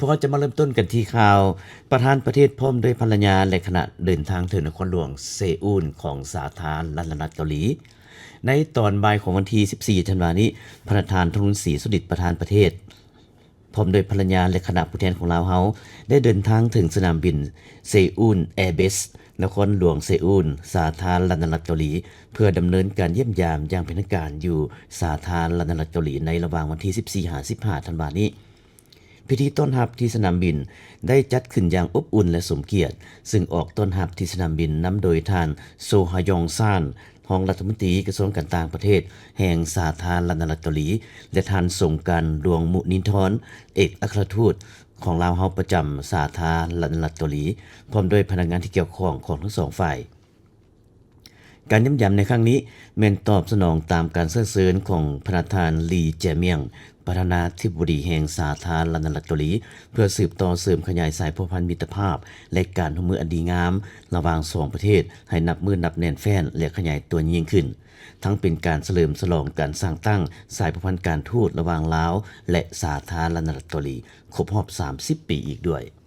วกเราจะมาเริ่มต้นกันที่ข่าวประธานประเทศพร้อมด้วยภรรยาและคณะเดินทางถึงนครหลวงเซอูลของสาธารณรัฐเกาหลีในตอนบ่ายของวันที่14ธันวาคมนี้ประธานธนุนศรีสุดิษฐ์ประธานประเทศพร้อมด้วยภรรยาและคณะผู้แทนของลาวเฮาได้เดินทางถึงสนามบินเซอูลแอร์เบสนครหลวงเซอูลสาธารณรัฐเกาหลีเพื่อดำเนินการเยี่ยมยามอย่างเป็นทางการอยู่สาธารณรัฐเกาหลีในระหว่างวันที่14-15ธันวาคมนี้พิธีต้อนรับที่สนามบินได้จัดขึ้นอย่างอบอุ่นและสมเกียรติซึ่งออกต้อนรับที่สนามบินนำโดยท่านโซฮยองซานรองรัฐมนตรีกระทรวงการต่างประเทศแห่งสาธารณรัฐเกาหลีและท่านสงการดวงมุนินทรเอกอัครทูตของลาวเฮาประจำสาธารณรัฐเกาหลีพร้อมด้วยพนักงานที่เกี่ยวข้องของทั้งสองฝ่ายการเยี่ยมยามในครั้งนี้แม่นตอบสนองตามการเสนอเสริญของประธานลีเจเมียงประธานาธิบดีแห่งสาธารณรัฐเกาหลีเพื่อสืบต่อเสริมขยายสายพันธมิตรภาพและการร่วมมืออันดีงามระหว่างสองประเทศให้นับมือนับแน่นแฟ้นและขยายตัวยิ่งขึ้นทั้งเป็นการเฉลิมฉลองการสร้างตั้งสายพันธการทูตระหว่างลาวและสาธารณรัฐเกาหลีครบรอบ30 ปีอีกด้วย